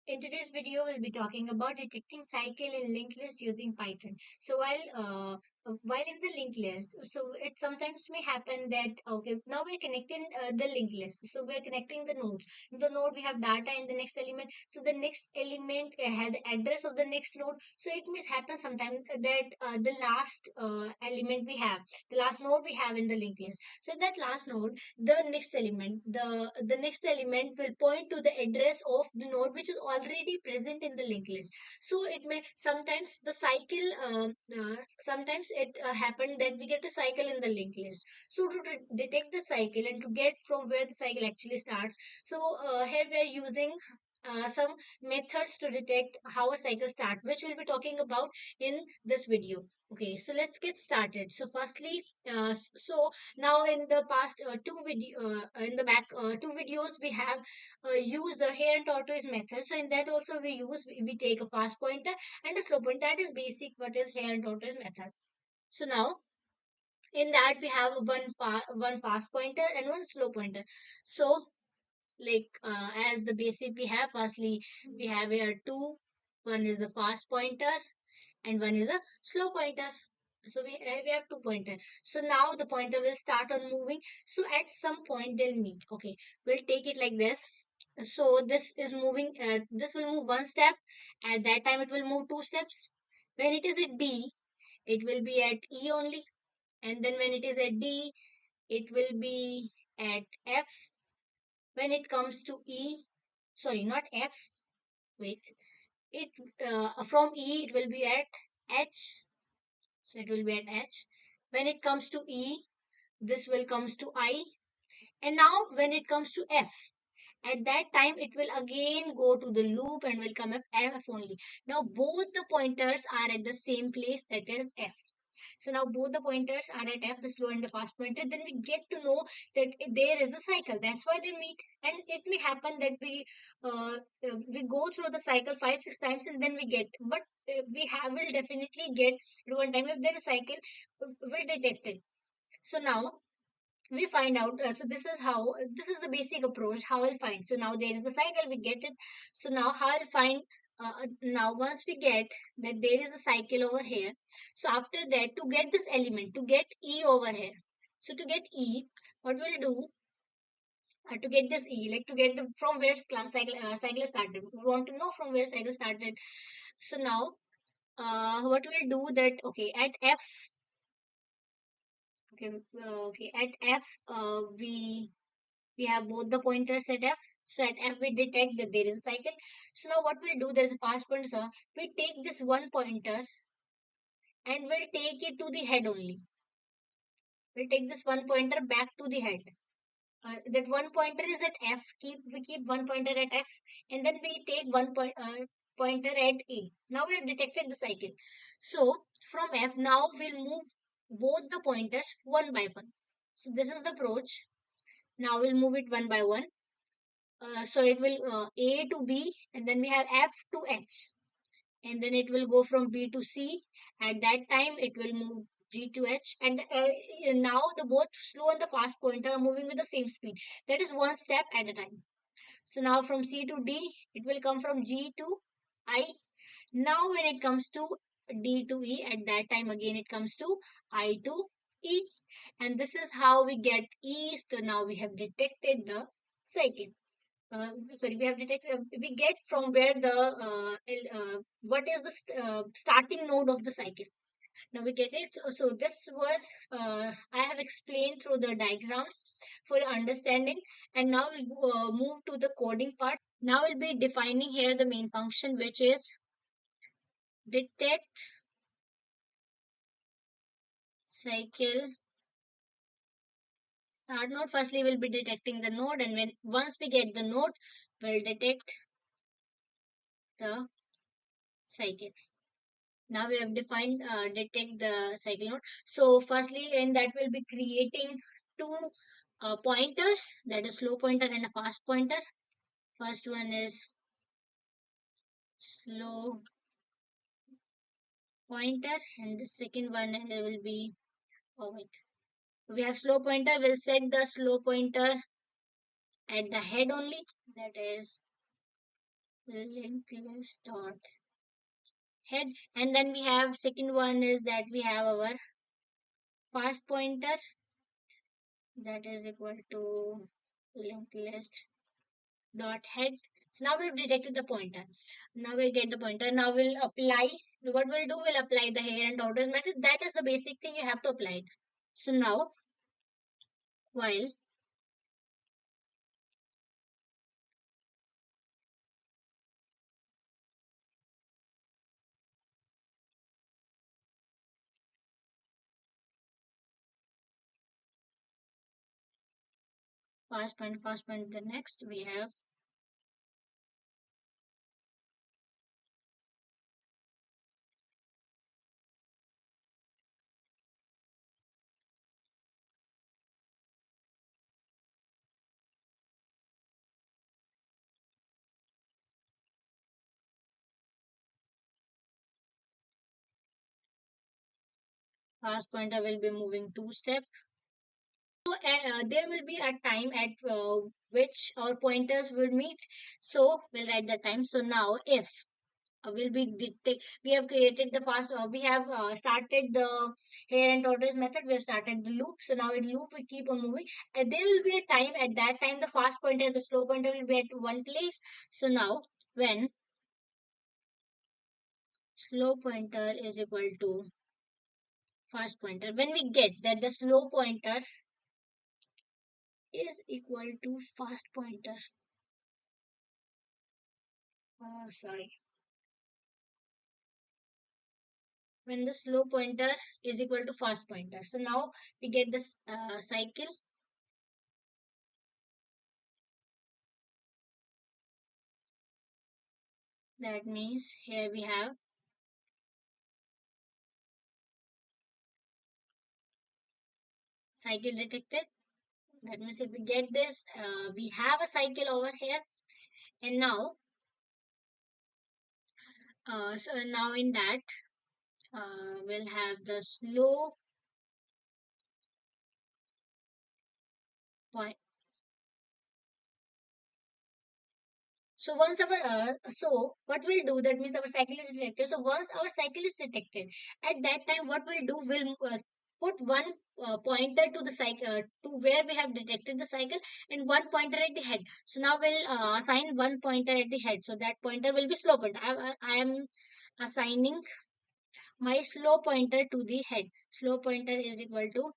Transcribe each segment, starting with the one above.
In today's video, we'll be talking about detecting cycle in linked list using Python. So while in the linked list, so it sometimes may happen that okay, now we're connecting the linked list. So we're connecting the nodes. In the node we have data in the next element. So the next element had the address of the next node. So it may happen sometimes that the last element we have, the last node we have in the linked list. So that last node, the next element will point to the address of the node which is already present in the linked list. So it may sometimes the cycle sometimes it happened that we get a cycle in the linked list. So to detect the cycle and to get from where the cycle actually starts, so here we are using some methods to detect how a cycle starts, which we'll be talking about in this video. Okay, so let's get started. So firstly, now in the past in the back two videos we have used the hare and tortoise method. So in that also we take a fast pointer and a slow pointer. That is basic what is hare and tortoise method. So now in that we have one fast pointer and one slow pointer. So as the basic we have, firstly we have here two. One is a fast pointer and one is a slow pointer. So we have two pointer. So now the pointer will start on moving. So at some point they'll meet. Okay, we'll take it like this. So this is moving. This will move one step. At that time, it will move two steps. When it is at B, it will be at E only. And then when it is at D, it will be at F. When it comes to E, sorry, not F. Wait, it from E it will be at H. So it will be at H. When it comes to E, this will comes to I. And now when it comes to F, at that time it will again go to the loop and will come at F only. Now both the pointers are at the same place, that is F. So now both the pointers are at F, the slow and the fast pointer. Then we get to know that there is a cycle. That's why they meet. And it may happen that we go through the cycle 5 6 times and then we get. But will definitely get at one time if there is a cycle, we'll detect it. So now we find out. So this is the basic approach how I'll find. So now there is a cycle, we get it. So now how I'll find. Now once we get that there is a cycle over here, so after that to get this element, to get E over here, so to get E, what we'll do, to get this E, like to get the from where cycle started, we want to know from where cycle started. So now what we'll do that, okay, at F, okay, at F, we have both the pointers at F. So at F we detect that there is a cycle. So now what we'll do, there is a fast pointer. So we take this one pointer and we'll take it to the head only. We'll take this one pointer back to the head. That one pointer is at F. We keep one pointer at F, and then we take pointer at A. Now we have detected the cycle. So from F, now we'll move both the pointers one by one. So this is the approach. Now we'll move it one by one. So it will A to B, and then we have F to H, and then it will go from B to C. At that time, it will move G to H, and now the both slow and the fast pointer are moving with the same speed. That is one step at a time. So now from C to D, it will come from G to I. Now when it comes to D to E, at that time again it comes to I to E, and this is how we get E. So now we have detected the cycle. We have detected, we get from where what is the starting node of the cycle. Now we get it. So this was, I have explained through the diagrams for your understanding. And now we'll move to the coding part. Now we'll be defining here the main function, which is detect cycle start node. Firstly, we'll be detecting the node, and once we get the node, we'll detect the cycle. Now we have defined detect the cycle node. So firstly, in that we'll be creating two pointers, that is slow pointer and a fast pointer. First one is slow pointer and the second one will be, oh wait, we have slow pointer. We'll set the slow pointer at the head only, that is linked list dot head, and then we have second one is that we have our fast pointer that is equal to linked list dot head. So now we've detected the pointer. Now we get the pointer. Now we'll apply. What we'll do, we'll apply the here and orders method. That is the basic thing you have to apply it. So now while fast point, the next we have fast pointer will be moving two step. So there will be a time at which our pointers will meet. So we'll write the time. So now if will be we have created the fast we have started the here and tortoise method, we have started the loop. So now in loop we keep on moving, and there will be a time at that time the fast pointer and the slow pointer will be at one place. So now when slow pointer is equal to fast pointer, when we get that the slow pointer is equal to fast pointer, sorry, when the slow pointer is equal to fast pointer, so now we get this cycle. That means here we have cycle detected. That means if we get this, we have a cycle over here. And now, so now in that, we'll have the slow point. So once our so what we'll do, that means our cycle is detected. So once our cycle is detected, at that time what we'll do, we'll put one pointer to the cycle to where we have detected the cycle, and one pointer at the head. So now we'll assign one pointer at the head. So that pointer will be slow pointer. I am assigning my slow pointer to the head. Slow pointer is equal to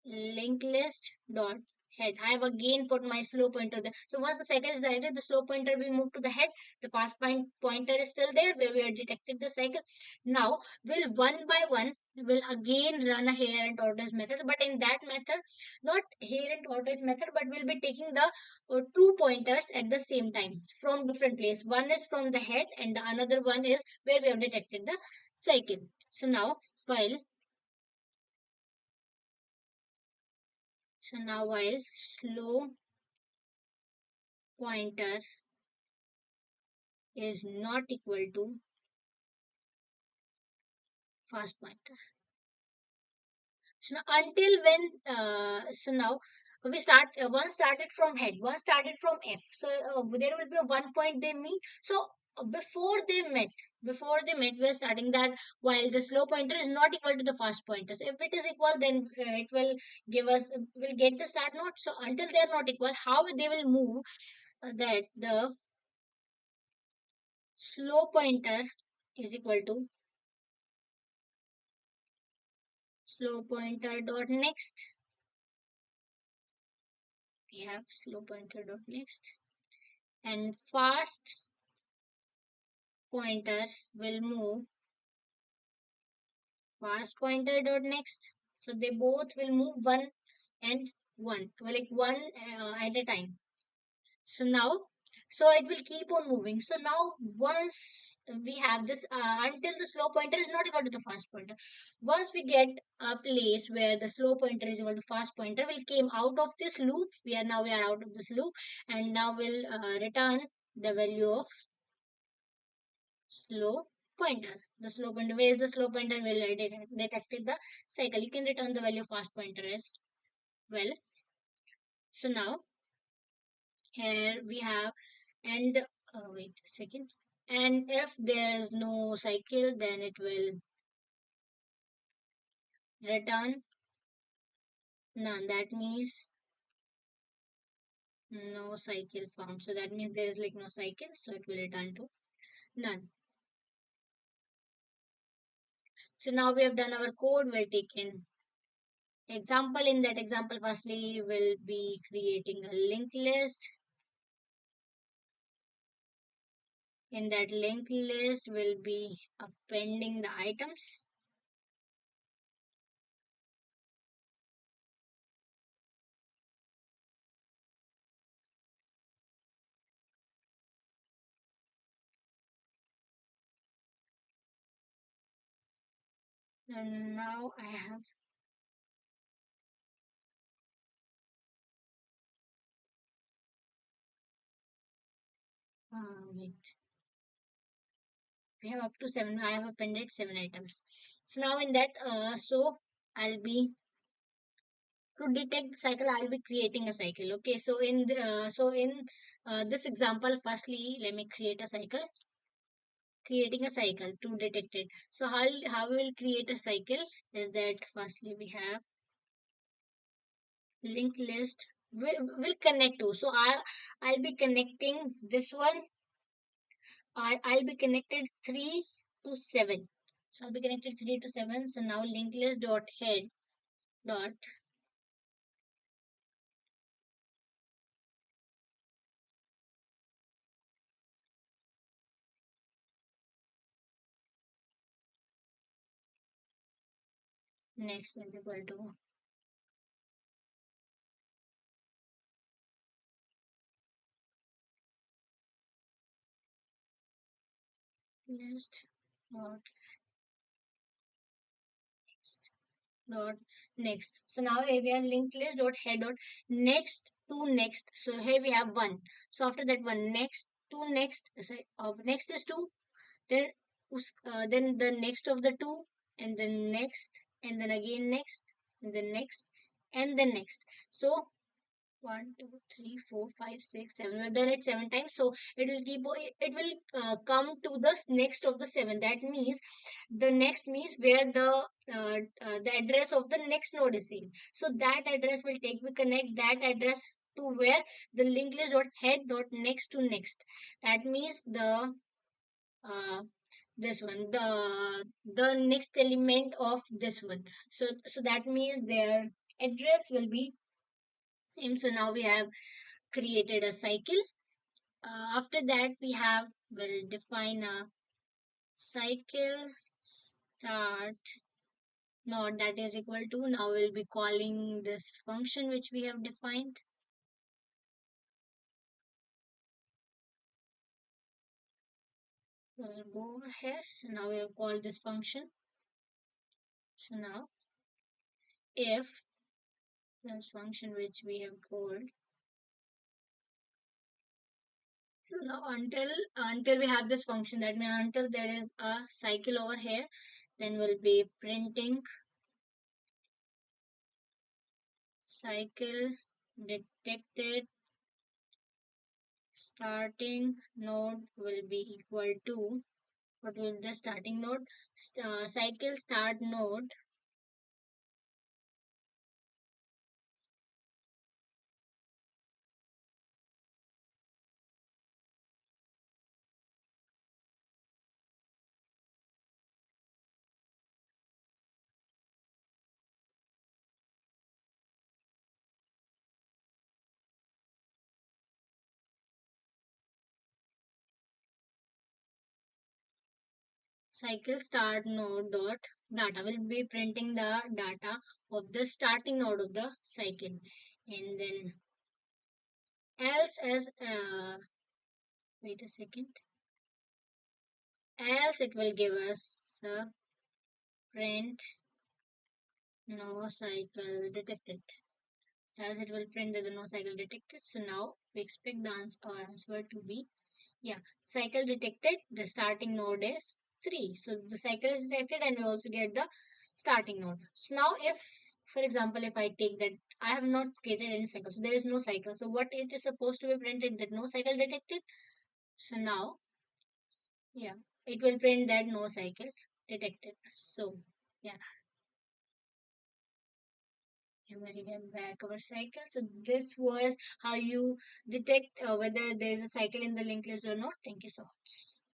linked list dot head. I have again put my slow pointer there. So once the cycle is added, the slow pointer will move to the head. The fast pointer is still there where we are detecting the cycle. Now we'll one by one will again run a hare and tortoise method, but in that method, not hare and tortoise method, but we'll be taking the two pointers at the same time from different place. One is from the head and the another one is where we have detected the cycle. So now while while slow pointer is not equal to fast pointer. So now, until when so now we start one started from head, one started from F. So there will be a one point they meet. So before they met, we're starting that while the slow pointer is not equal to the fast pointer. So if it is equal, then it will give us will get the start node. So until they are not equal, how they will move that the slow pointer is equal to slow pointer dot next. We have slow pointer dot next, and fast pointer will move fast pointer dot next. So they both will move one and one, well, like one at a time. So now, so it will keep on moving. So now, once we have this, until the slow pointer is not equal to the fast pointer. Once we get a place where the slow pointer is equal to fast pointer, we'll came out of this loop. We are out of this loop, and now we'll return the value of slow pointer. The slow pointer, where is the slow pointer? Will detected the cycle. You can return the value of fast pointer as well. So now here we have, and Wait a second. And if there is no cycle, then it will return none. That means no cycle found. So that means there is like no cycle, so it will return to none. So now we have done our code. We'll take an example. In that example, firstly, we'll be creating a linked list. In that linked list, we'll be appending the items. And now I have, wait, we have up to seven. I have appended seven items. So now in that, I'll be to detect cycle. I'll be creating a cycle. Okay, so in this example, firstly, let me create a cycle. Creating a cycle to detect it. So how we will create a cycle is that firstly we have linked list will connect to. So I'll be connecting this one. I'll be connected 3 to 7. So I'll be connected 3 to 7. So now linked list dot head dot next is equal to list dot next dot next. So now here we have linked list dot head dot next to next. So here we have one. So after that one next to next. So next is two. Then then the next of the two, and then next, and then again next, and then next, and then next. So 1, 2, 3, 4, 5, 6, 7. We've done it 7 times. So it will keep. It will come to the next of the seven. That means the next means where the address of the next node is seen. So that address will take. We connect that address to where the linked list dot head dot next to next. That means uh, this one the next element of this one. So that means their address will be same. So now we have created a cycle. After that we have will define a cycle start node that is equal to. Now we'll be calling this function which we have defined. We'll go over here. So now we have called this function. So now if this function which we have called. No, until we have this function, that means until there is a cycle over here, then we'll be printing cycle detected starting node will be equal to what will the starting node cycle start node cycle start node dot data will be printing the data of the starting node of the cycle, and then else as wait a second, else it will give us print no cycle detected. As it will print that the no cycle detected. So now we expect the our answer to be yeah, cycle detected. The starting node is 3. So the cycle is detected and we also get the starting node. So now if for example if I take that I have not created any cycle, so there is no cycle. So what it is supposed to be printed that no cycle detected. So now, yeah, it will print that no cycle detected. So yeah, you will get back our cycle. So this was how you detect whether there is a cycle in the linked list or not. Thank you so much.